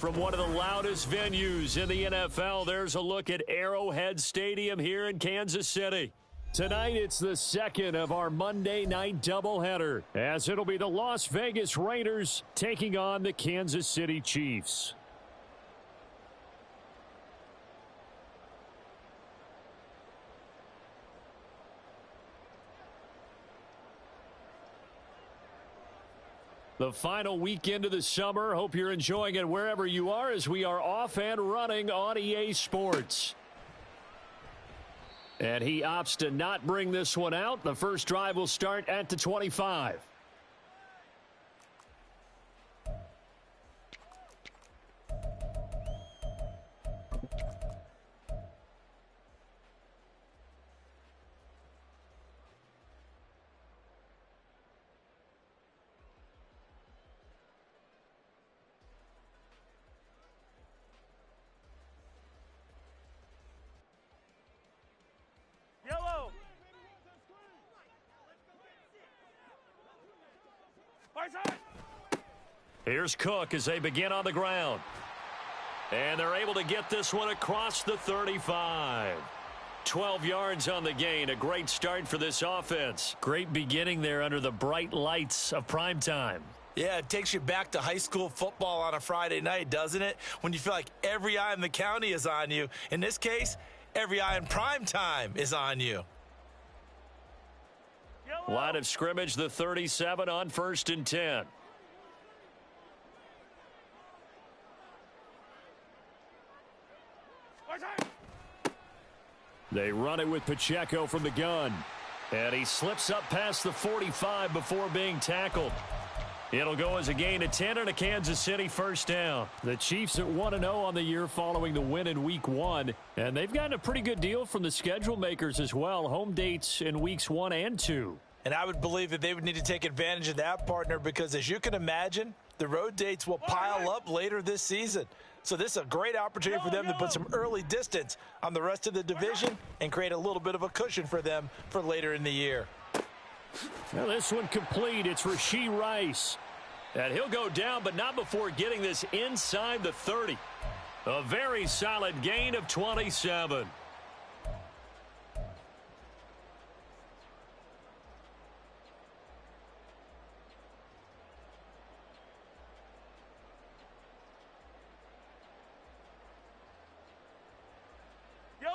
From one of the loudest venues in the NFL, there's a look at Arrowhead Stadium here in Kansas City. Tonight, it's the second of our Monday night doubleheader, as it'll be the Las Vegas Raiders taking on the Kansas City Chiefs. The final weekend of the summer. Hope you're enjoying it wherever you are as we are off and running on EA Sports. And he opts to not bring this one out. The first drive will start at the 25. Here's Cook as they begin on the ground. And they're able to get this one across the 35. 12 yards on the gain. A great start for this offense. Great beginning there under the bright lights of primetime. Yeah, it takes you back to high school football on a Friday night, doesn't it? When you feel like every eye in the county is on you. In this case, every eye in primetime is on you. Line of scrimmage, the 37 on 1st and 10. They run it with Pacheco from the gun. And he slips up past the 45 before being tackled. It'll go as a gain of 10 and a Kansas City first down. The Chiefs at 1-0 on the year following the win in Week 1. And they've gotten a pretty good deal from the schedule makers as well. Home dates in Weeks 1 and 2. And I would believe that they would need to take advantage of that, partner, because as you can imagine, the road dates will pile up later this season. So this is a great opportunity for them to put some early distance on the rest of the division and create a little bit of a cushion for them for later in the year. Now this one complete. It's Rashee Rice. And he'll go down, but not before getting this inside the 30. A very solid gain of 27.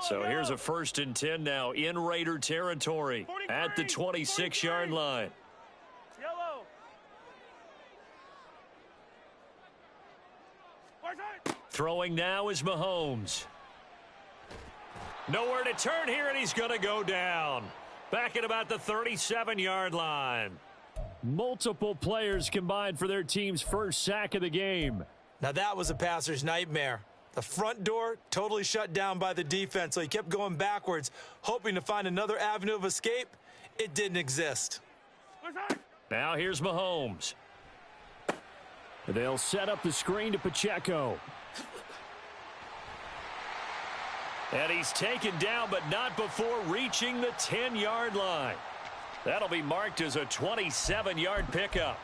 So here's a 1st and 10 now in Raider territory at the 26-yard line. Throwing now is Mahomes. Nowhere to turn here, and he's going to go down. Back at about the 37-yard line. Multiple players combined for their team's first sack of the game. Now that was a passer's nightmare. The front door totally shut down by the defense, so he kept going backwards, hoping to find another avenue of escape. It didn't exist. Now here's Mahomes. They'll set up the screen to Pacheco. And he's taken down, but not before reaching the 10-yard line. That'll be marked as a 27-yard pickup.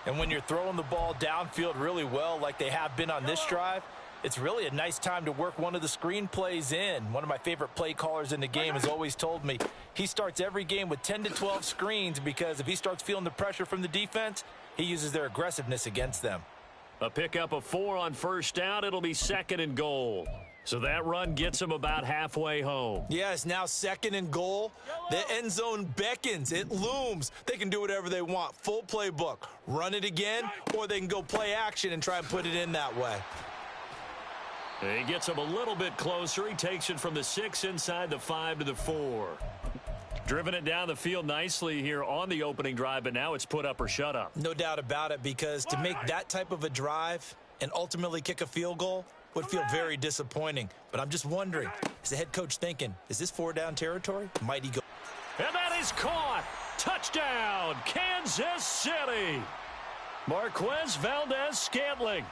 And when you're throwing the ball downfield really well like they have been on this drive, it's really a nice time to work one of the screen plays in. One of my favorite play callers in the game has always told me he starts every game with 10 to 12 screens because if he starts feeling the pressure from the defense, he uses their aggressiveness against them. A pickup of 4 on first down. It'll be 2nd and goal. So that run gets him about halfway home. Yeah, it's now 2nd and goal. The end zone beckons. It looms. They can do whatever they want. Full playbook. Run it again, or they can go play action and try and put it in that way. He gets him a little bit closer. He takes it from the 6 inside the 5 to the 4. Driven it down the field nicely here on the opening drive, but now it's put up or shut up. No doubt about it, because to make that type of a drive and ultimately kick a field goal would feel very disappointing. But I'm just wondering, is the head coach thinking, is this 4-down territory? Might he go? And that is caught. Touchdown, Kansas City. Marquez Valdez-Scantling.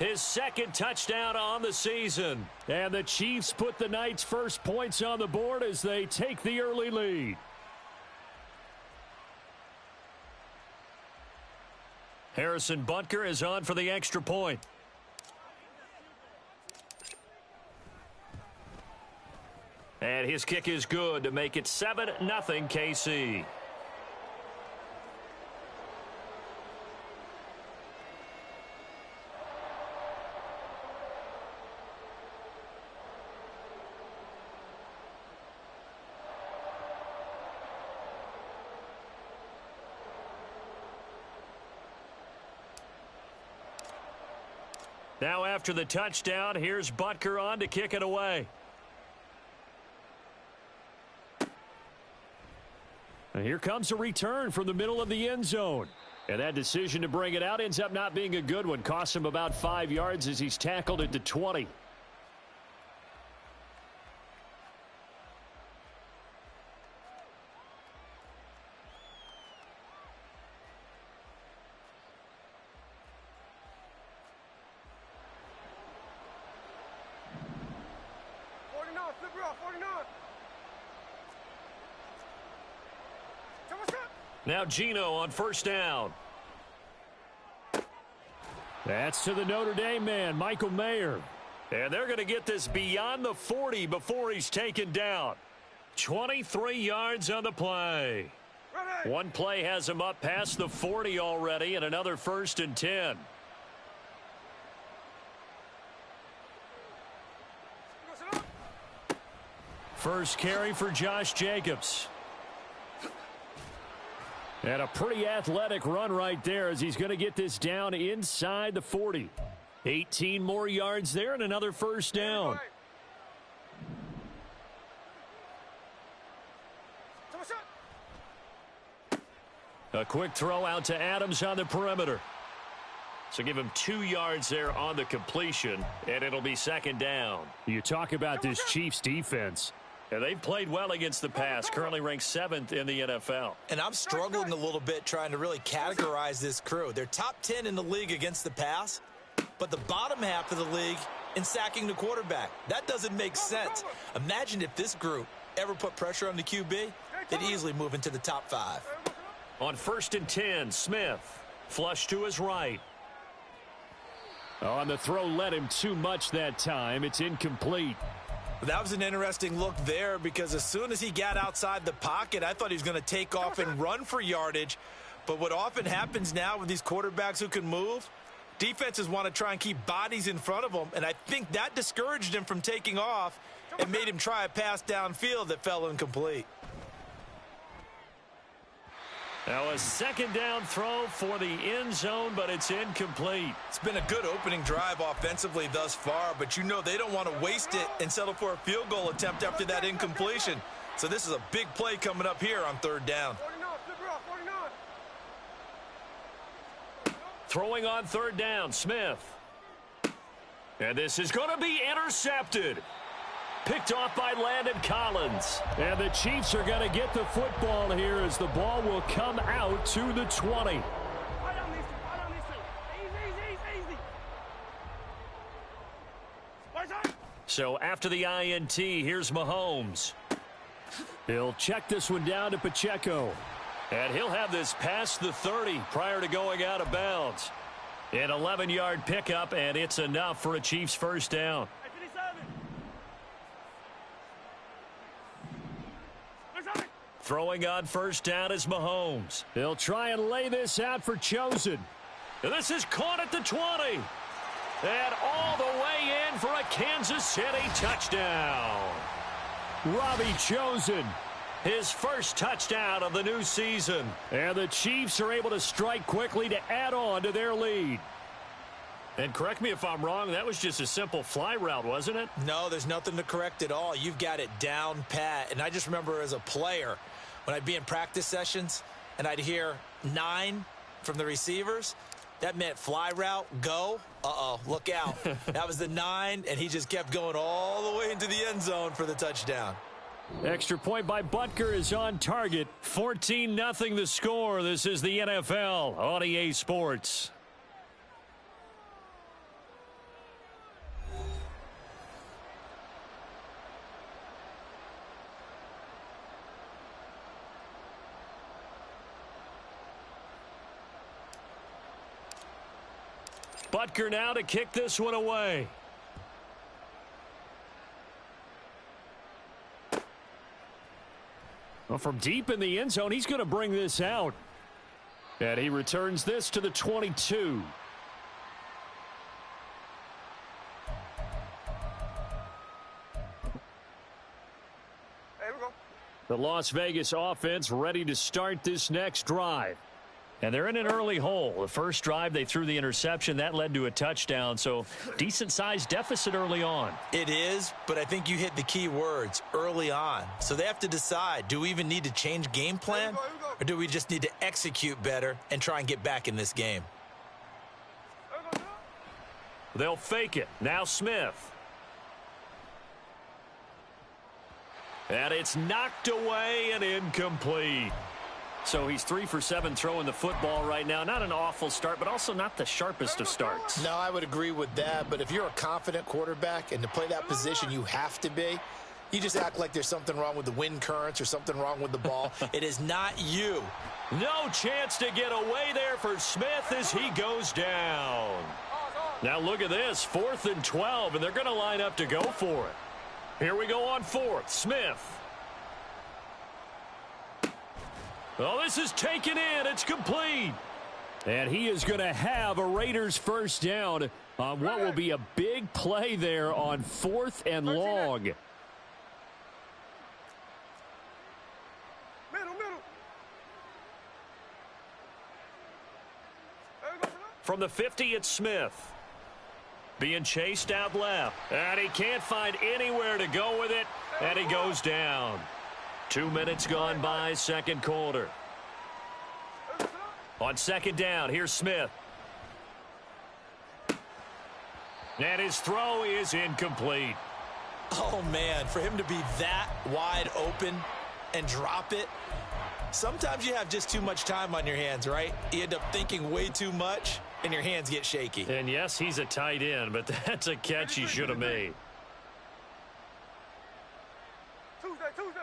His 2nd touchdown on the season. And the Chiefs put the night's first points on the board as they take the early lead. Harrison Butker is on for the extra point. And his kick is good to make it 7-0 KC. Now after the touchdown, here's Butker on to kick it away. And here comes a return from the middle of the end zone. And that decision to bring it out ends up not being a good one. Costs him about 5 yards as he's tackled at the 20. Now Geno on first down. That's to the Notre Dame man, Michael Mayer. And they're going to get this beyond the 40 before he's taken down. 23 yards on the play. One play has him up past the 40 already, and another 1st and 10. First carry for Josh Jacobs. And a pretty athletic run right there as he's going to get this down inside the 40. 18 more yards there and another 1st down. A quick throw out to Adams on the perimeter. So give him 2 yards there on the completion, and it'll be 2nd down. You talk about this Chiefs defense. And they've played well against the pass, currently ranked 7th in the NFL. And I'm struggling a little bit trying to really categorize this crew. They're top 10 in the league against the pass, but the bottom half of the league in sacking the quarterback. That doesn't make sense. Imagine if this group ever put pressure on the QB, they'd easily move into the top 5. On 1st and 10, Smith. Flush to his right. On the throw, led him too much that time. It's incomplete. That was an interesting look there because as soon as he got outside the pocket, I thought he was going to take off and run for yardage. But what often happens now with these quarterbacks who can move, defenses want to try and keep bodies in front of them, and I think that discouraged him from taking off and made him try a pass downfield that fell incomplete. Now a 2nd down throw for the end zone, but it's incomplete. It's been a good opening drive offensively thus far, but you know they don't want to waste it and settle for a field goal attempt after that incompletion. So this is a big play coming up here on 3rd down. Throwing on 3rd down, Smith. And this is going to be intercepted. Picked off by Landon Collins. And the Chiefs are going to get the football here as the ball will come out to the 20. So after the INT, here's Mahomes. He'll check this one down to Pacheco. And he'll have this past the 30 prior to going out of bounds. An 11-yard pickup, and it's enough for a Chiefs 1st down. Throwing on 1st down is Mahomes. He'll try and lay this out for Chosen. And this is caught at the 20. And all the way in for a Kansas City touchdown. Robbie Chosen, his 1st touchdown of the new season. And the Chiefs are able to strike quickly to add on to their lead. And correct me if I'm wrong, that was just a simple fly route, wasn't it? No, there's nothing to correct at all. You've got it down pat. And I just remember as a player, when I'd be in practice sessions and I'd hear 9 from the receivers, that meant fly route, go. Uh-oh, look out. That was the 9, and he just kept going all the way into the end zone for the touchdown. Extra point by Butker is on target. 14-0 the score. This is the NFL on EA Sports. Butker now to kick this one away. Well, from deep in the end zone, he's going to bring this out. And he returns this to the 22. The Las Vegas offense ready to start this next drive. And they're in an early hole. The first drive, they threw the interception. That led to a touchdown. So decent-sized deficit early on. It is, but I think you hit the key words, early on. So they have to decide, do we even need to change game plan? Or do we just need to execute better and try and get back in this game? They'll fake it. Now Smith. And it's knocked away and incomplete. So he's 3 for 7 throwing the football right now. Not an awful start, but also not the sharpest of starts. No, I would agree with that. But if you're a confident quarterback and to play that position, you have to be. You just act like there's something wrong with the wind currents or something wrong with the ball. It is not you. No chance to get away there for Smith as he goes down. Now look at this, 4th and 12, and they're going to line up to go for it. Here we go on 4th. Smith. Oh, this is taken in. It's complete. And he is going to have a Raiders first down on what will be a big play there on 4th and long. From the 50, it's Smith. Being chased out left. And he can't find anywhere to go with it. And he goes down. 2 minutes gone by, second quarter. On second down, here's Smith. And his throw is incomplete. Oh, man, for him to be that wide open and drop it. Sometimes you have just too much time on your hands, right? You end up thinking way too much, and your hands get shaky. And yes, he's a tight end, but that's a catch he should have made. Tuesday.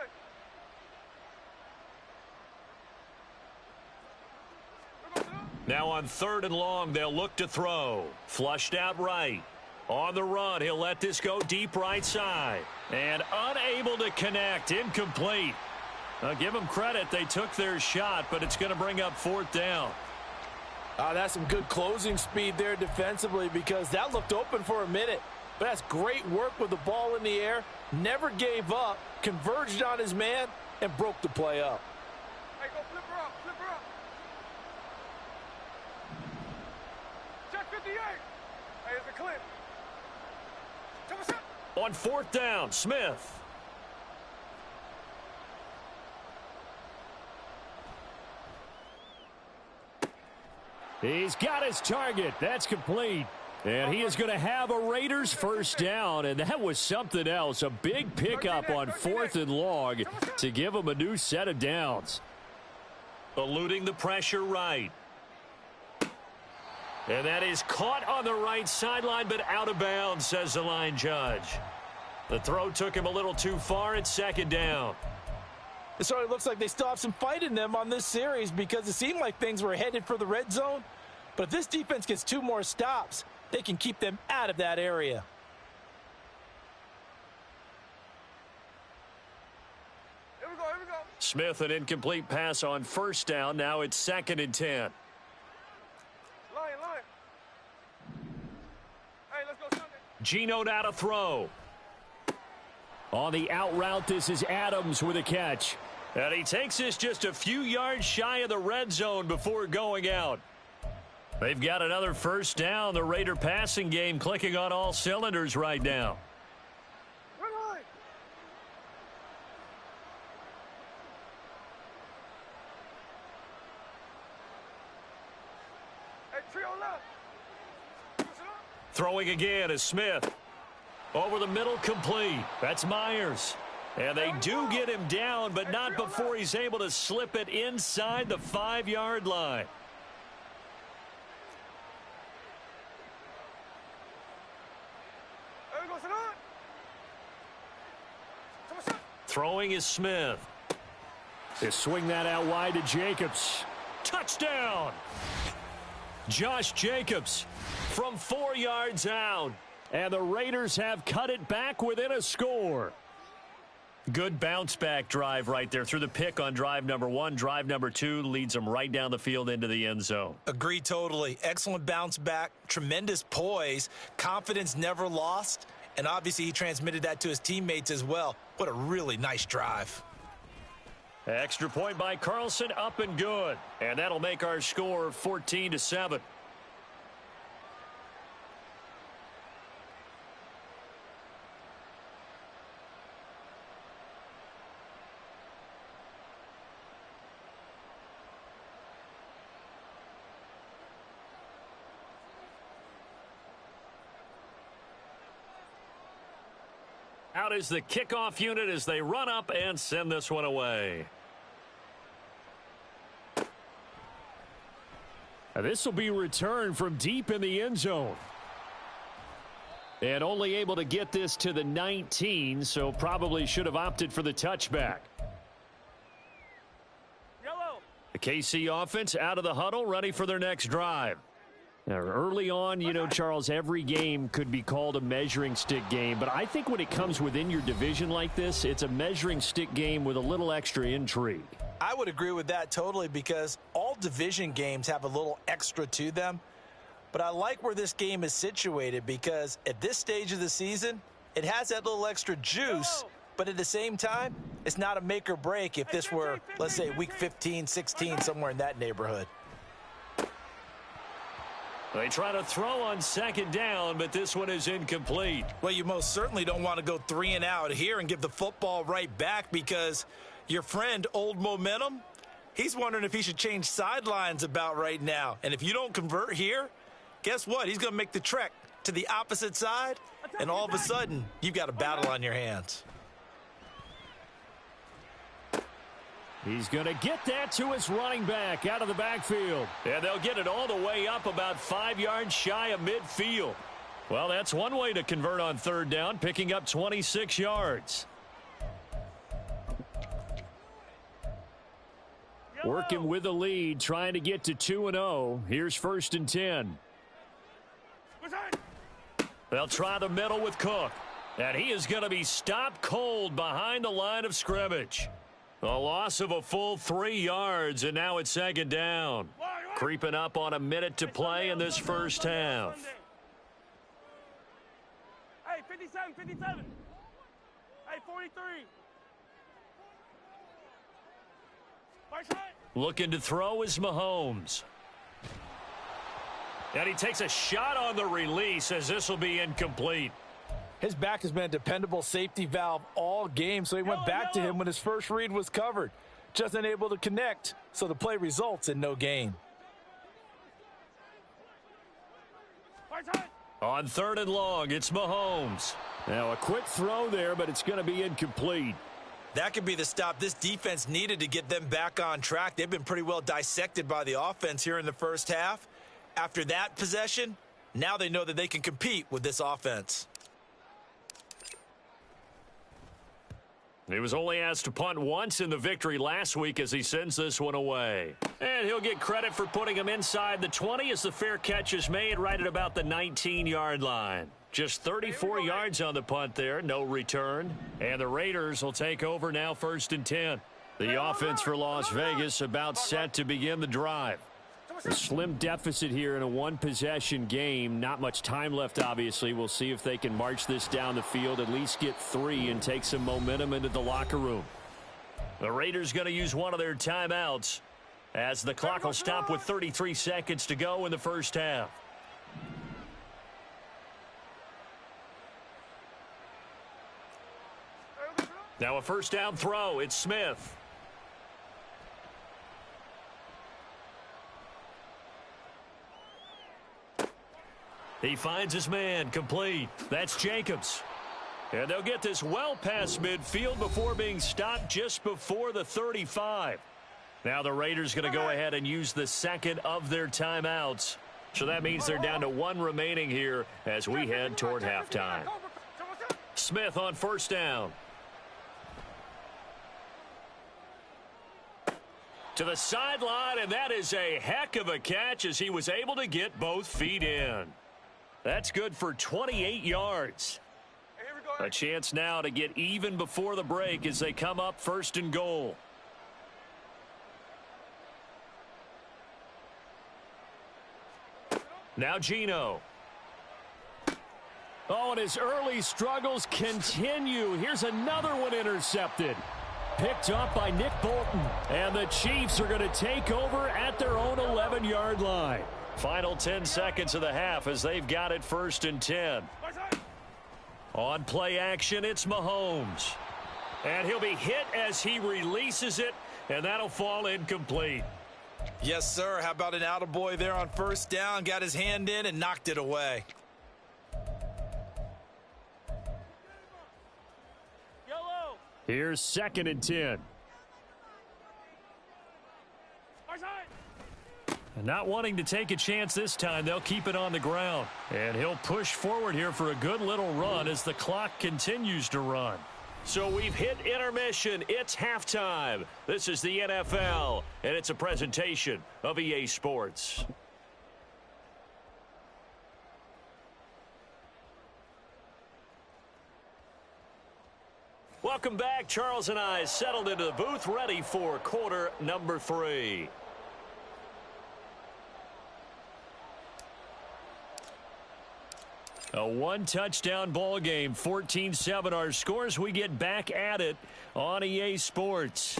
Now on 3rd and long, they'll look to throw. Flushed out right. On the run, he'll let this go deep right side. And unable to connect. Incomplete. Give them credit. They took their shot, but it's going to bring up 4th down. That's some good closing speed there defensively because that looked open for a minute. But that's great work with the ball in the air. Never gave up. Converged on his man and broke the play up. Hey, go flip her up. Check 58. Hey, it's a clip. On 4th down, Smith. He's got his target. That's complete. And he is going to have a Raiders first down, and that was something else. A big pickup on 4th and long to give him a new set of downs. Eluding the pressure right. And that is caught on the right sideline, but out of bounds, says the line judge. The throw took him a little too far. It's second down. It certainly looks like they still have some fight in them on this series because it seemed like things were headed for the red zone. But if this defense gets 2 more stops, they can keep them out of that area. Here we go. Smith, an incomplete pass on first down. Now it's 2nd and 10. Line. Hey, let's go Sunday. Geno now to throw. On the out route, this is Adams with a catch. And he takes this just a few yards shy of the red zone before going out. They've got another first down. The Raider passing game clicking on all cylinders right now. Line. Hey, trio left. Throwing again is Smith. Over the middle, complete. That's Myers. And they do get him down, but not before he's able to slip it inside the 5-yard line. Throwing is Smith. They swing that out wide to Jacobs. Touchdown! Josh Jacobs from 4 yards out. And the Raiders have cut it back within a score. Good bounce-back drive right there through the pick on drive number 1. Drive number 2 leads them right down the field into the end zone. Agree totally. Excellent bounce back, tremendous poise, confidence never lost, and obviously he transmitted that to his teammates as well. What a really nice drive. Extra point by Carlson, up and good. And that'll make our score 14-7. Out is the kickoff unit as they run up and send this one away. This will be returned from deep in the end zone. And only able to get this to the 19, so probably should have opted for the touchback. Yellow. The KC offense out of the huddle, ready for their next drive. Now, early on, you know, Charles, every game could be called a measuring stick game, but I think when it comes within your division like this, it's a measuring stick game with a little extra intrigue. I would agree with that totally because all division games have a little extra to them. But I like where this game is situated because at this stage of the season, it has that little extra juice. But at the same time, it's not a make or break if this were, let's say, week 15, 16, somewhere in that neighborhood. They try to throw on second down, but this one is incomplete. Well, you most certainly don't want to go 3 and out here and give the football right back because your friend, Old Momentum, he's wondering if he should change sidelines about right now. And if you don't convert here, guess what? He's going to make the trek to the opposite side, and all of a sudden, you've got a battle on your hands. He's going to get that to his running back out of the backfield. And they'll get it all the way up about 5 yards shy of midfield. Well, that's one way to convert on third down, picking up 26 yards. Working with the lead, trying to get to 2-0. Here's 1st and 10. They'll try the middle with Cook. And he is going to be stopped cold behind the line of scrimmage. A loss of a full 3 yards, and now it's second down. Creeping up on a minute to play in this first half. Hey, 57, 57. Hey, 43. Looking to throw is Mahomes. And he takes a shot on the release as this will be incomplete. His back has been a dependable safety valve all game, so he went back to him when his first read was covered. Just unable to connect, so the play results in no gain. On 3rd and long, it's Mahomes. Now a quick throw there, but it's going to be incomplete. That could be the stop this defense needed to get them back on track. They've been pretty well dissected by the offense here in the first half. After that possession, now they know that they can compete with this offense. He was only asked to punt once in the victory last week as he sends this one away. And he'll get credit for putting him inside the 20 as the fair catch is made right at about the 19-yard line. Just 34 yards on the punt there, no return. And the Raiders will take over now 1st and 10. The offense for Las Vegas about set to begin the drive. A slim deficit here in a one-possession game. Not much time left, obviously. We'll see if they can march this down the field, at least get 3 and take some momentum into the locker room. The Raiders going to use one of their timeouts as the clock will stop with 33 seconds to go in the first half. Now a first down throw. It's Smith. He finds his man, complete. That's Jacobs. And they'll get this well past midfield before being stopped just before the 35. Now the Raiders going to go ahead and use the second of their timeouts. So that means they're down to 1 remaining here as we head toward halftime. Smith on first down. To the sideline, and that is a heck of a catch as he was able to get both feet in. That's good for 28 yards. Hey, here we go. A chance now to get even before the break as they come up 1st and goal. Now Gino. Oh, and his early struggles continue. Here's another one intercepted. Picked up by Nick Bolton. And the Chiefs are going to take over at their own 11-yard line. Final 10 seconds of the half as they've got it 1st and 10. On play action, it's Mahomes. And he'll be hit as he releases it, and that'll fall incomplete. Yes, sir. How about an attaboy there on 1st down? Got his hand in and knocked it away. Yellow. Here's 2nd and 10. And not wanting to take a chance this time, they'll keep it on the ground. And he'll push forward here for a good little run as the clock continues to run. So we've hit intermission. It's halftime. This is the NFL, and it's a presentation of EA Sports. Welcome back. Charles and I settled into the booth, ready for quarter number 3. A one-touchdown ball game, 14-7 our scores. We get back at it on EA Sports.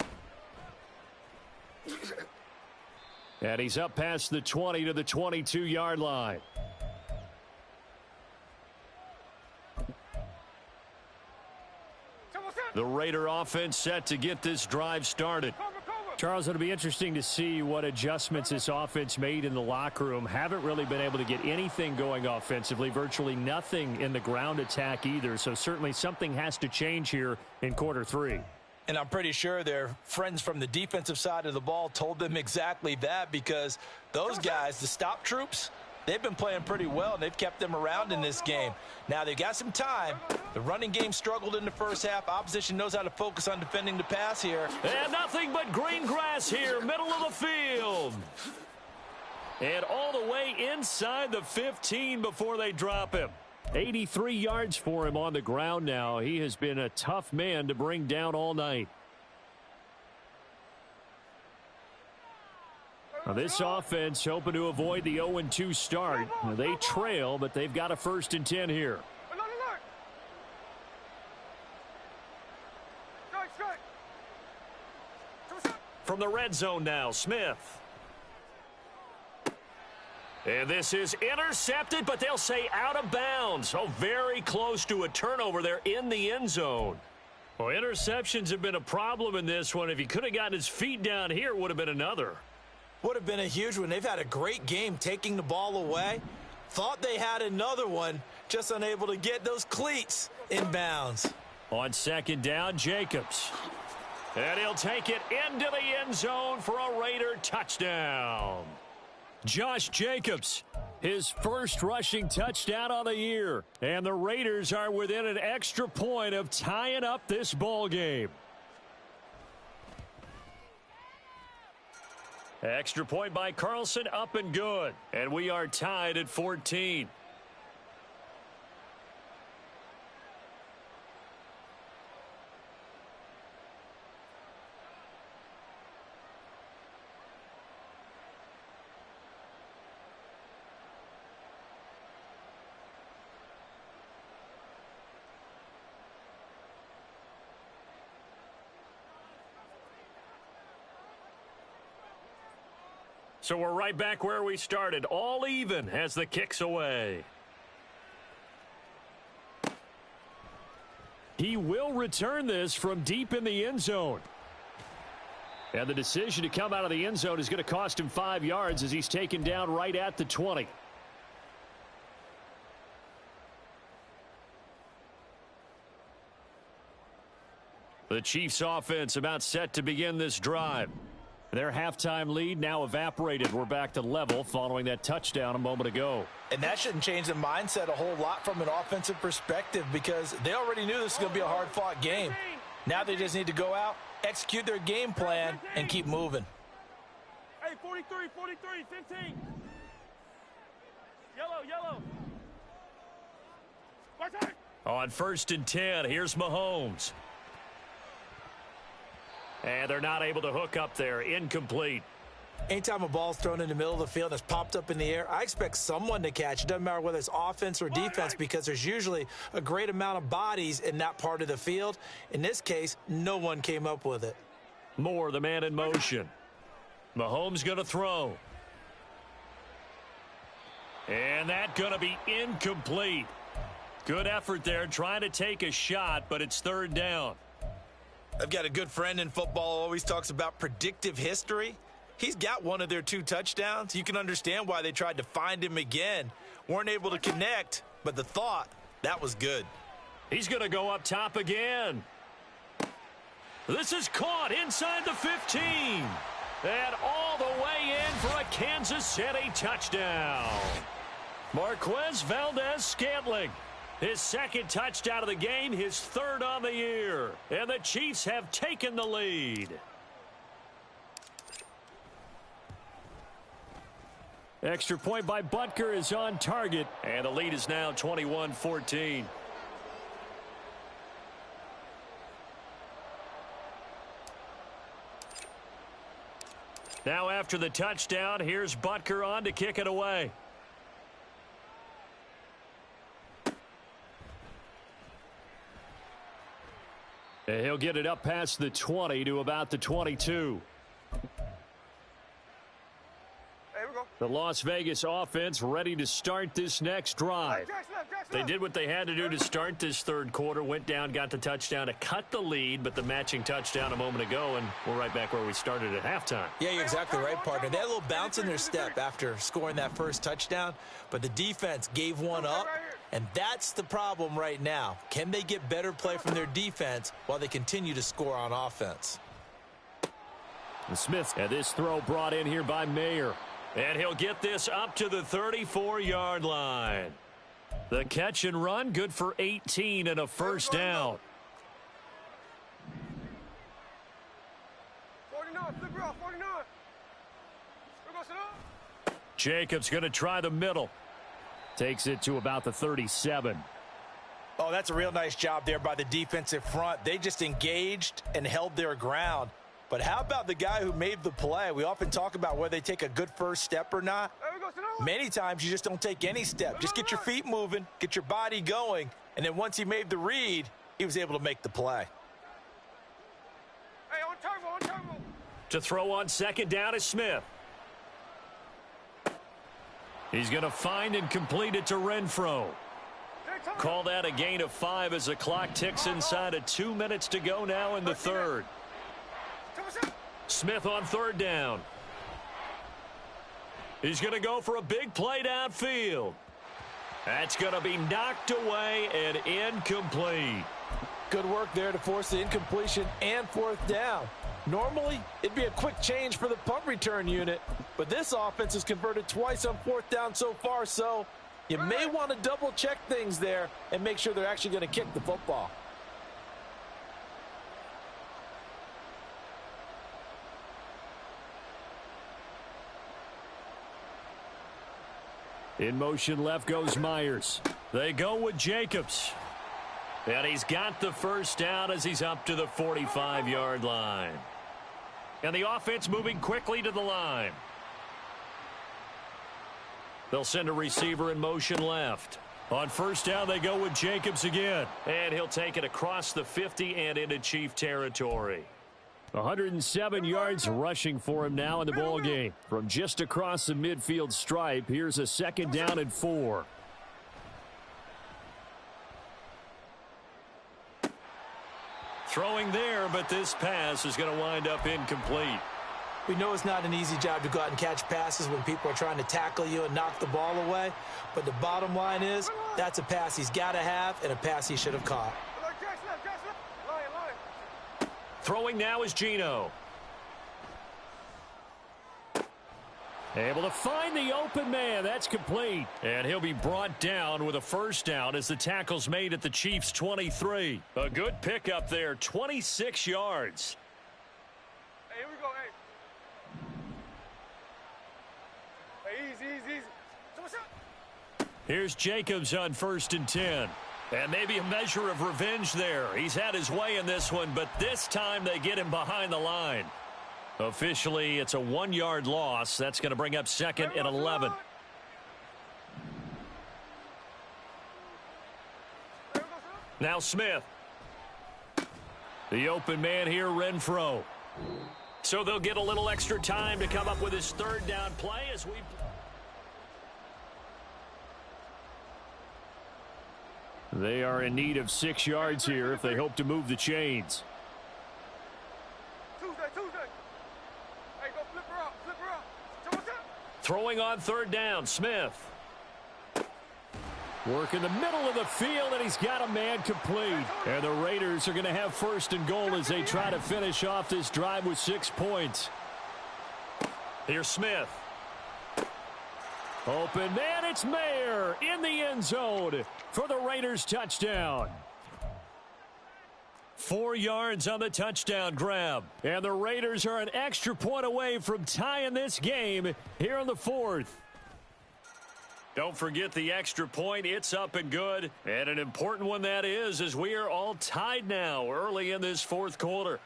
And he's up past the 20 to the 22-yard line. The Raider offense set to get this drive started. Charles, it'll be interesting to see what adjustments this offense made in the locker room. Haven't really been able to get anything going offensively, virtually nothing in the ground attack either. So certainly something has to change here in quarter 3. And I'm pretty sure their friends from the defensive side of the ball told them exactly that, because those guys, the stop troops, they've been playing pretty well, and they've kept them around in this game. Now, they've got some time. The running game struggled in the first half. Opposition knows how to focus on defending the pass here. And nothing but green grass here, middle of the field. And all the way inside the 15 before they drop him. 83 yards for him on the ground now. He has been a tough man to bring down all night. Now this offense hoping to avoid the 0-2 start. Now they trail, but they've got a 1st and 10 here. From the red zone now, Smith. And this is intercepted, but they'll say out of bounds. Oh, very close to a turnover there in the end zone. Well, interceptions have been a problem in this one. If he could have gotten his feet down here, it would have been another. Would have been a huge one. They've had a great game taking the ball away. Thought they had another one, just unable to get those cleats in bounds. On 2nd down, Jacobs. And he'll take it into the end zone for a Raider touchdown. Josh Jacobs, his first rushing touchdown on the year. And the Raiders are within an extra point of tying up this ball game. Extra point by Carlson, up and good. And we are tied at 14. So we're right back where we started, all even as the kick's away. He will return this from deep in the end zone. And the decision to come out of the end zone is going to cost him 5 yards as he's taken down right at the 20. The Chiefs offense about set to begin this drive. Their halftime lead now evaporated. We're back to level following that touchdown a moment ago. And that shouldn't change the mindset a whole lot from an offensive perspective, because they already knew this was going to be a hard-fought game. Now they just need to go out, execute their game plan, and keep moving. Hey, 43, 15. Yellow. On 1st and 10, here's Mahomes. And they're not able to hook up there. Incomplete. Anytime a ball's thrown in the middle of the field and it's popped up in the air, I expect someone to catch. It doesn't matter whether it's offense or defense because there's usually a great amount of bodies in that part of the field. In this case, no one came up with it. Moore, the man in motion. Mahomes going to throw. And that's going to be incomplete. Good effort there trying to take a shot, but it's 3rd down. I've got a good friend in football who always talks about predictive history. He's got one of their 2 touchdowns. You can understand why they tried to find him again. Weren't able to connect, but the thought, that was good. He's going to go up top again. This is caught inside the 15. And all the way in for a Kansas City touchdown. Marquez Valdes-Scantling. His 2nd touchdown of the game, his 3rd on the year. And the Chiefs have taken the lead. Extra point by Butker is on target. And the lead is now 21-14. Now after the touchdown, here's Butker on to kick it away. And he'll get it up past the 20 to about the 22. The Las Vegas offense ready to start this next drive. They did what they had to do to start this 3rd quarter, went down, got the touchdown to cut the lead, but the matching touchdown a moment ago, and we're right back where we started at halftime. Yeah, you're exactly right, partner. They had a little bounce in their step after scoring that first touchdown, but the defense gave one up, and that's the problem right now. Can they get better play from their defense while they continue to score on offense? The Smith, and this throw brought in here by Mayer. And he'll get this up to the 34-yard line. The catch and run, good for 18 and a 1st down. 49, flip it off, 49. We're going to sit up. Jacobs going to try the middle. Takes it to about the 37. Oh, that's a real nice job there by the defensive front. They just engaged and held their ground. But how about the guy who made the play? We often talk about whether they take a good first step or not. Many times you just don't take any step. Just get your feet moving, get your body going, and then once he made the read, he was able to make the play. Hey, on turbo. To throw on 2nd down is Smith. He's going to find and complete it to Renfro. Call that a gain of 5 as the clock ticks inside of 2 minutes to go now in the 3rd. Smith on 3rd down. He's going to go for a big play downfield. That's going to be knocked away and incomplete. Good work there to force the incompletion and 4th down. Normally, it'd be a quick change for the punt return unit, but this offense has converted twice on 4th down so far, so you may want to double-check things there and make sure they're actually going to kick the football. In motion left goes Myers. They go with Jacobs. And he's got the 1st down as he's up to the 45-yard line. And the offense moving quickly to the line. They'll send a receiver in motion left. On 1st down, they go with Jacobs again. And he'll take it across the 50 and into Chief territory. 107 yards rushing for him now in the ball game. From just across the midfield stripe, here's a 2nd down and 4. Throwing there, but this pass is going to wind up incomplete. We know it's not an easy job to go out and catch passes when people are trying to tackle you and knock the ball away. But the bottom line is, that's a pass he's got to have and a pass he should have caught. Throwing now is Geno. Able to find the open man. That's complete. And he'll be brought down with a 1st down as the tackle's made at the Chiefs' 23. A good pickup there, 26 yards. Hey, here we go, hey. Hey, easy. So what's up? Here's Jacobs on 1st and 10. And maybe a measure of revenge there. He's had his way in this one, but this time they get him behind the line. Officially, it's a 1-yard loss. That's going to bring up second and 11. Now Smith. The open man here, Renfro. So they'll get a little extra time to come up with his third down play as we... They are in need of 6 yards here if they hope to move the chains. Tuesday. Hey, go flip her up. Throwing on third down, Smith. Work in the middle of the field, and he's got a man complete. And the Raiders are going to have first and goal as they try to finish off this drive with 6 points. Here's Smith. Open man, it's Mayer in the end zone for the Raiders touchdown. 4 yards on the touchdown grab. And the Raiders are an extra point away from tying this game here in the fourth. Don't forget the extra point. It's up and good. And an important one that is, as we are all tied now early in this fourth quarter.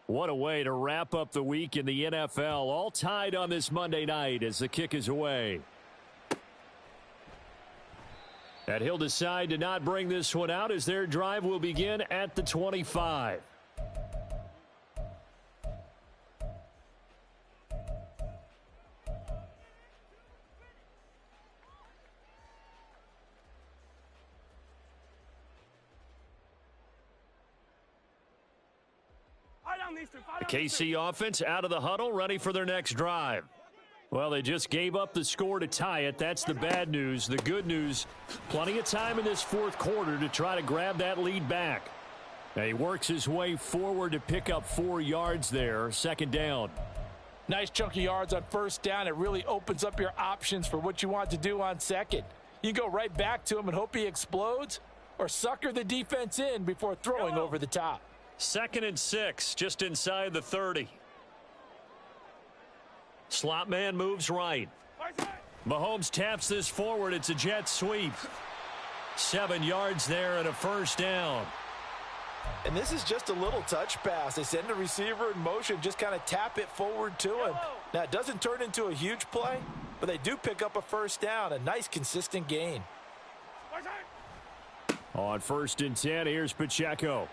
What a way to wrap up the week in the NFL. All tied on this Monday night as the kick is away. And he'll decide to not bring this one out as their drive will begin at the 25. The KC offense out of the huddle, ready for their next drive. Well, they just gave up the score to tie it. That's the bad news. The good news, plenty of time in this fourth quarter to try to grab that lead back. Now he works his way forward to pick up 4 yards there, second down. Nice chunky yards on first down. It really opens up your options for what you want to do on second. You go right back to him and hope he explodes, or sucker the defense in before throwing over the top. 2nd and 6, just inside the 30. Slot man moves right. Mahomes taps this forward. It's a jet sweep. 7 yards there and a first down. And this is just a little touch pass. They send the receiver in motion, just kind of tap it forward to him. Now, it doesn't turn into a huge play, but they do pick up a first down, a nice consistent gain. On 1st and 10, here's Pacheco.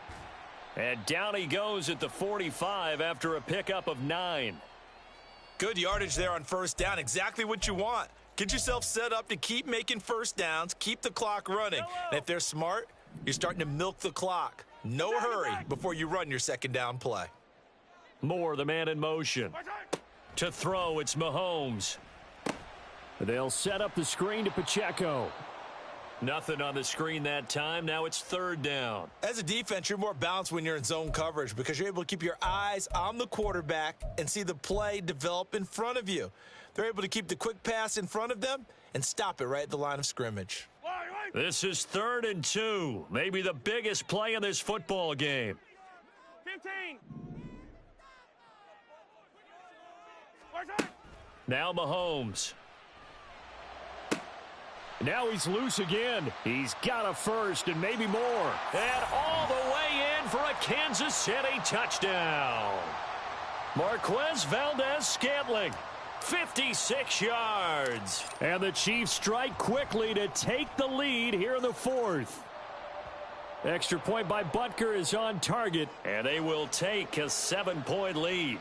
And down he goes at the 45 after a pickup of 9. Good yardage there on first down. Exactly what you want. Get yourself set up to keep making first downs, keep the clock running. And if they're smart, you're starting to milk the clock. No hurry before you run your second down play. Moore, the man in motion. To throw, it's Mahomes. They'll set up the screen to Pacheco. Nothing on the screen that time. Now it's third down. As a defense, you're more balanced when you're in zone coverage because you're able to keep your eyes on the quarterback and see the play develop in front of you. They're able to keep the quick pass in front of them and stop it right at the line of scrimmage. This is 3rd and 2. Maybe the biggest play in this football game. 15. Now Mahomes. Now he's loose again. He's got a first and maybe more. And all the way in for a Kansas City touchdown. Marquez Valdez-Scantling, 56 yards. And the Chiefs strike quickly to take the lead here in the fourth. Extra point by Butker is on target, and they will take a 7-point lead.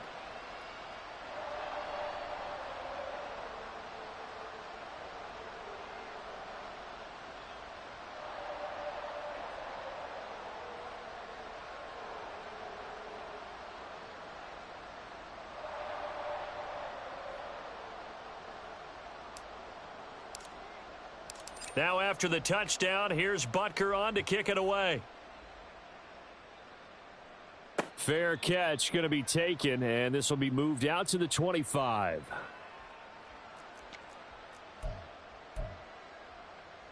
Now after the touchdown, here's Butker on to kick it away. Fair catch going to be taken, and this will be moved out to the 25.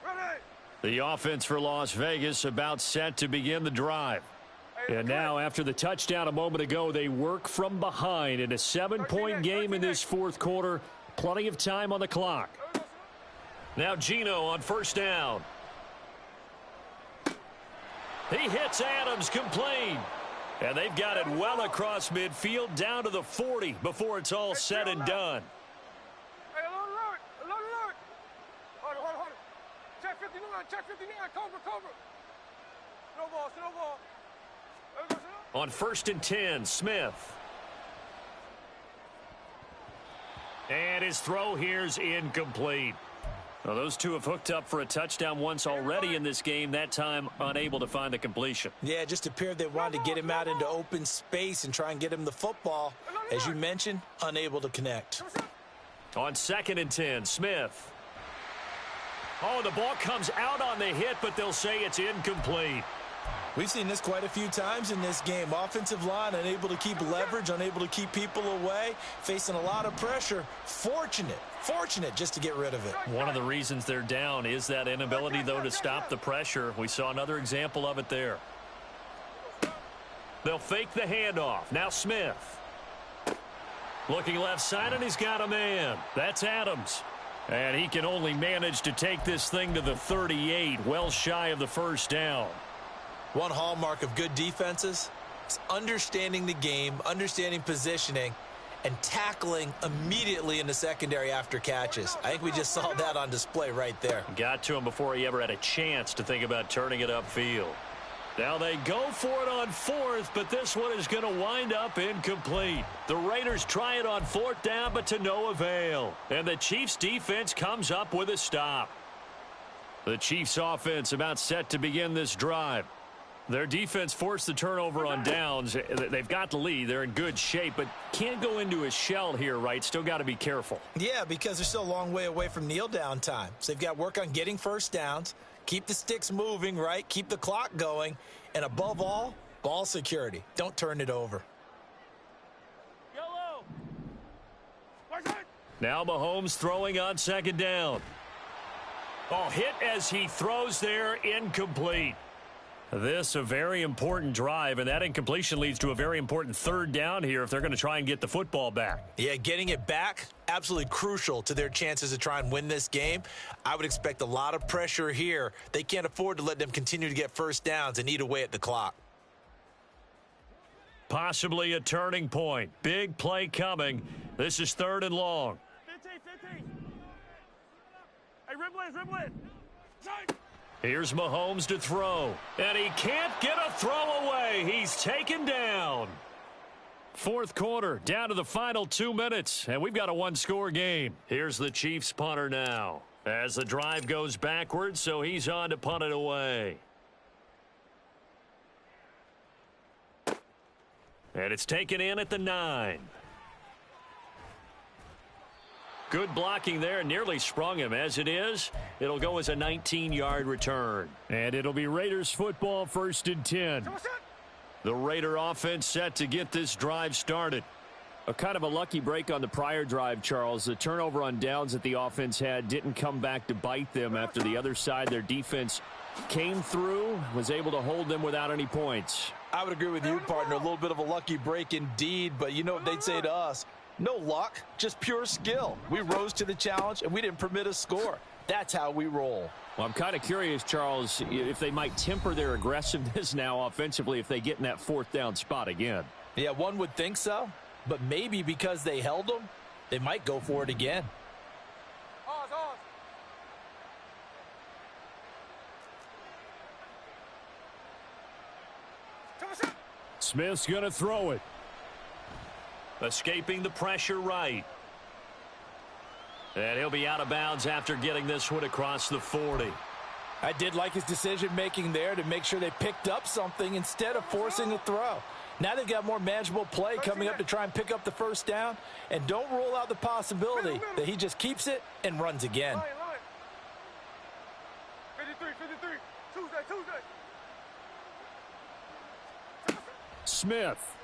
Ready. The offense for Las Vegas about set to begin the drive. And now, after the touchdown a moment ago, they work from behind in a 7-point game in this fourth quarter. Plenty of time on the clock. Now Geno on first down. He hits Adams complete. And they've got it well across midfield down to the 40 before it's all said and done. Hey, alert. Hold it. Check 59, cover. No ball. On 1st and 10, Smith. And his throw here's incomplete. Well, those two have hooked up for a touchdown once already in this game, that time unable to find the completion. Yeah, it just appeared they wanted to get him out into open space and try and get him the football. As you mentioned, unable to connect. On 2nd and 10, Smith. Oh, the ball comes out on the hit, but they'll say it's incomplete. We've seen this quite a few times in this game. Offensive line unable to keep leverage, unable to keep people away, facing a lot of pressure. Fortunate just to get rid of it. One of the reasons they're down is that inability, though, to stop the pressure. We saw another example of it there. They'll fake the handoff. Now Smith. Looking left side, and he's got a man. That's Adams. And he can only manage to take this thing to the 38, well shy of the first down. One hallmark of good defenses is understanding the game, understanding positioning, and tackling immediately in the secondary after catches. I think we just saw that on display right there. Got to him before he ever had a chance to think about turning it upfield. Now they go for it on 4th, but this one is going to wind up incomplete. The Raiders try it on 4th down, but to no avail. And the Chiefs defense comes up with a stop. The Chiefs offense about set to begin this drive. Their defense forced the turnover on downs. They've got the lead. They're in good shape, but can't go into a shell here, right? Still got to be careful. Yeah, because they're still a long way away from kneel down time. So they've got to work on getting first downs, keep the sticks moving, right? Keep the clock going, and above all, ball security. Don't turn it over. Yellow. Now Mahomes throwing on 2nd down. Oh, hit as he throws there, incomplete. This a very important drive, and that incompletion leads to a very important 3rd down here if they're going to try and get the football back. Yeah, getting it back, absolutely crucial to their chances to try and win this game. I would expect a lot of pressure here. They can't afford to let them continue to get first downs and eat away at the clock. Possibly a turning point. Big play coming. This is 3rd and long. 15. Hey, ribble in. Here's Mahomes to throw. And he can't get a throw away. He's taken down. 4th quarter, down to the final 2 minutes. And we've got a 1-score game. Here's the Chiefs punter now. As the drive goes backwards, so he's on to punt it away. And it's taken in at the 9. Good blocking there, nearly sprung him. As it is, it'll go as a 19-yard return. And it'll be Raiders football, 1st and 10. The Raider offense set to get this drive started. A kind of a lucky break on the prior drive, Charles. The turnover on downs that the offense had didn't come back to bite them after the other side. Their defense came through, was able to hold them without any points. I would agree with you, partner. A little bit of a lucky break indeed, but you know what they'd say to us? No luck, just pure skill. We rose to the challenge, and we didn't permit a score. That's how we roll. Well, I'm kind of curious, Charles, if they might temper their aggressiveness now offensively if they get in that 4th down spot again. Yeah, one would think so, but maybe because they held them, they might go for it again. Smith's going to throw it. Escaping the pressure right. And he'll be out of bounds after getting this one across the 40. I did like his decision-making there to make sure they picked up something instead of forcing the throw. Now they've got more manageable play coming up to try and pick up the first down. And don't rule out the possibility that he just keeps it and runs again. 53. Tuesday. Smith.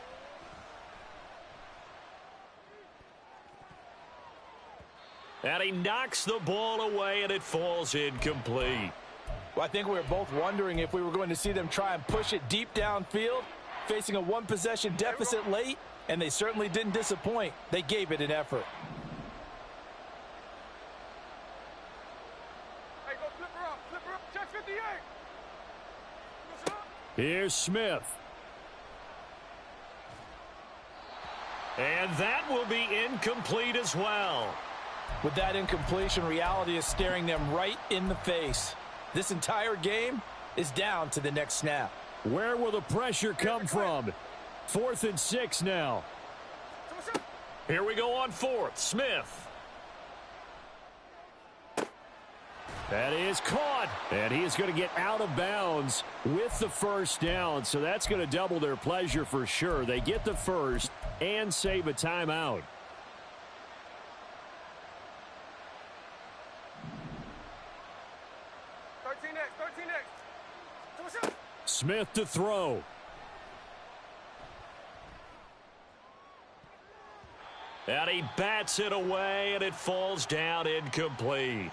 And he knocks the ball away, and it falls incomplete. Well, I think we were both wondering if we were going to see them try and push it deep downfield, facing a one-possession deficit late, and they certainly didn't disappoint. They gave it an effort. Hey, go flip her up. Flip her up. Check 58. Here's Smith. And that will be incomplete as well. With that incompletion, reality is staring them right in the face. This entire game is down to the next snap. Where will the pressure come from? 4th and 6 now. Here we go on 4th. Smith. That is caught. And he is going to get out of bounds with the first down. So that's going to double their pleasure for sure. They get the first and save a timeout. Smith to throw. And he bats it away, and it falls down incomplete.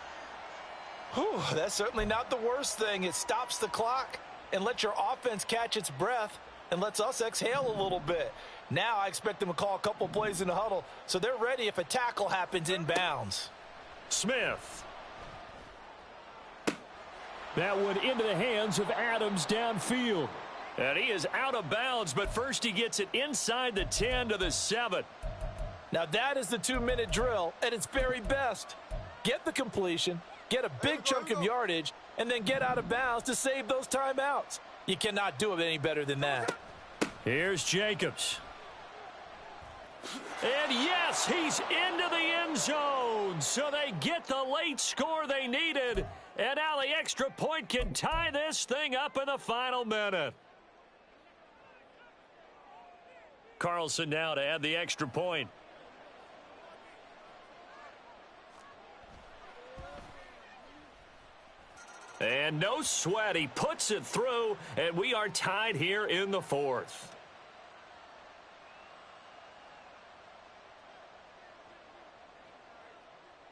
Whew, that's certainly not the worst thing. It stops the clock and lets your offense catch its breath and lets us exhale a little bit. Now I expect them to call a couple plays in the huddle so they're ready if a tackle happens inbounds. Smith. That one into the hands of Adams downfield. And he is out of bounds, but first he gets it inside the 10 to the 7. Now that is the 2-minute drill at its very best. Get the completion, get a big chunk of yardage, and then get out of bounds to save those timeouts. You cannot do it any better than that. Here's Jacobs. And yes, he's into the end zone. So they get the late score they needed. And now the extra point can tie this thing up in the final minute. Carlson now to add the extra point. And no sweat. He puts it through, and we are tied here in the 4th.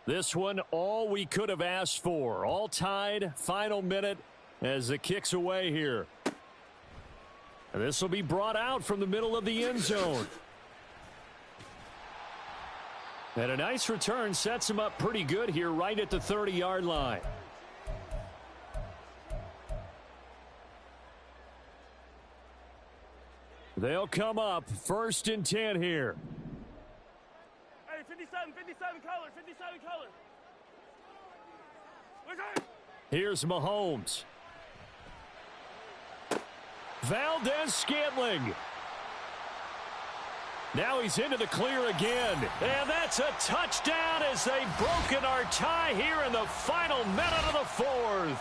This one, all we could have asked for. All tied, final minute as the kick's away here. And this will be brought out from the middle of the end zone. And a nice return sets him up pretty good here right at the 30-yard line. They'll come up 1st and 10 here. Hey, 57 color, 57 color. Here's Mahomes. Valdez-Scantling. Now he's into the clear again. And that's a touchdown as they've broken our tie here in the final minute of the 4th.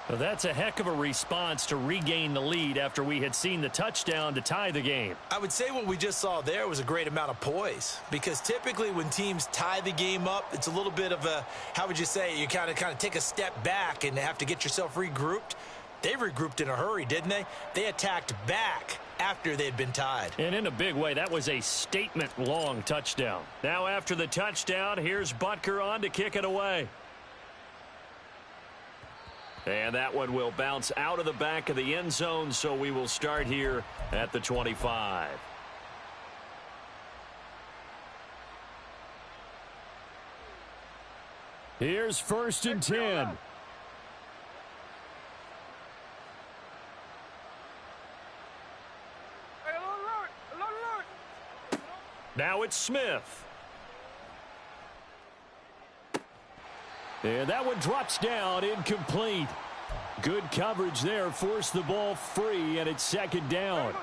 Well, that's a heck of a response to regain the lead after we had seen the touchdown to tie the game. I would say what we just saw there was a great amount of poise, because typically when teams tie the game up, it's a little bit of a, how would you say, you kind of take a step back and have to get yourself regrouped. They regrouped in a hurry, didn't they? They attacked back after they'd been tied. And in a big way, that was a statement-long touchdown. Now after the touchdown, here's Butker on to kick it away. And that one will bounce out of the back of the end zone, so we will start here at the 25. Here's 1st and 10. Now it's Smith. And that one drops down, incomplete. Good coverage there, forced the ball free, and it's 2nd down.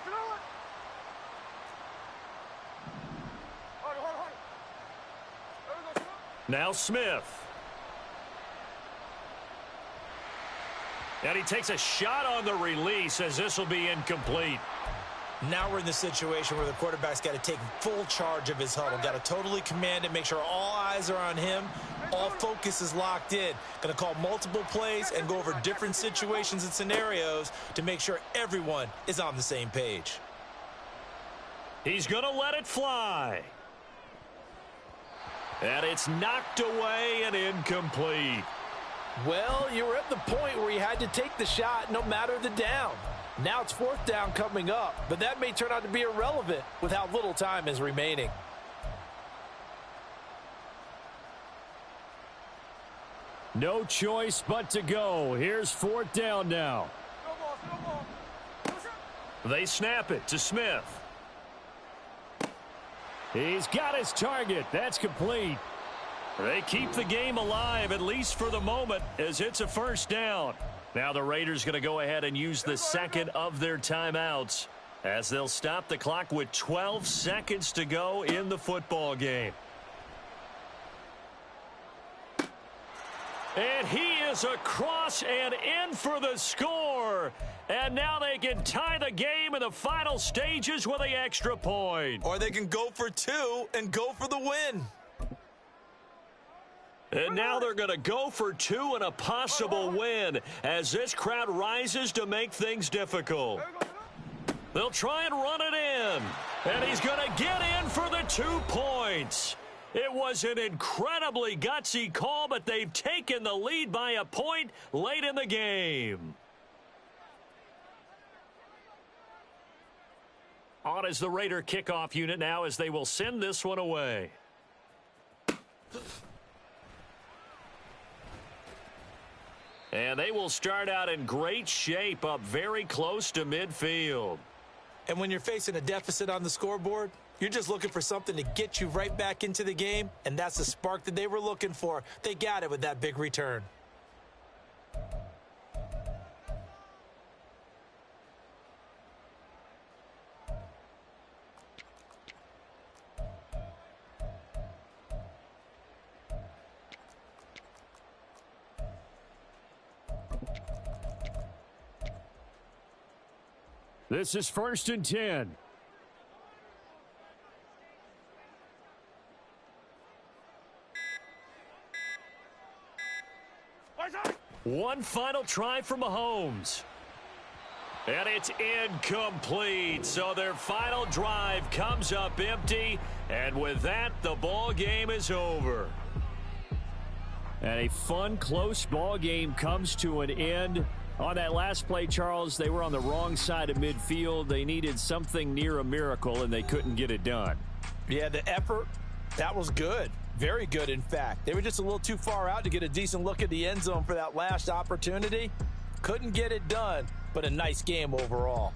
Now Smith. And he takes a shot on the release as this will be incomplete. Now we're in the situation where the quarterback's got to take full charge of his huddle. Got to totally command it, make sure all eyes are on him. All focus is locked in. Going to call multiple plays and go over different situations and scenarios to make sure everyone is on the same page. He's going to let it fly. And it's knocked away and incomplete. Well, you were at the point where you had to take the shot no matter the down. Now it's fourth down coming up, but that may turn out to be irrelevant with how little time is remaining. No choice but to go. Here's fourth down now. Snowball. They snap it to Smith. He's got his target. That's complete. They keep the game alive, at least for the moment, as it's a first down. Now the Raiders going to go ahead and use the second of their timeouts as they'll stop the clock with 12 seconds to go in the football game. And he is across and in for the score. And now they can tie the game in the final stages with the extra point. Or they can go for two and go for the win. And now they're going to go for two and a possible win as this crowd rises to make things difficult. They'll try and run it in. And he's going to get in for the 2 points. It was an incredibly gutsy call, but they've taken the lead by a point late in the game. On is the Raider kickoff unit now as they will send this one away. And they will start out in great shape, up very close to midfield. And when you're facing a deficit on the scoreboard, you're just looking for something to get you right back into the game, and that's the spark that they were looking for. They got it with that big return. This is 1st and 10. One final try for Mahomes. And it's incomplete. So their final drive comes up empty. And with that, the ball game is over. And a fun, close ball game comes to an end. On that last play, Charles, they were on the wrong side of midfield. They needed something near a miracle, and they couldn't get it done. Yeah, the effort, that was good. Very good, in fact. They were just a little too far out to get a decent look at the end zone for that last opportunity. Couldn't get it done, but a nice game overall.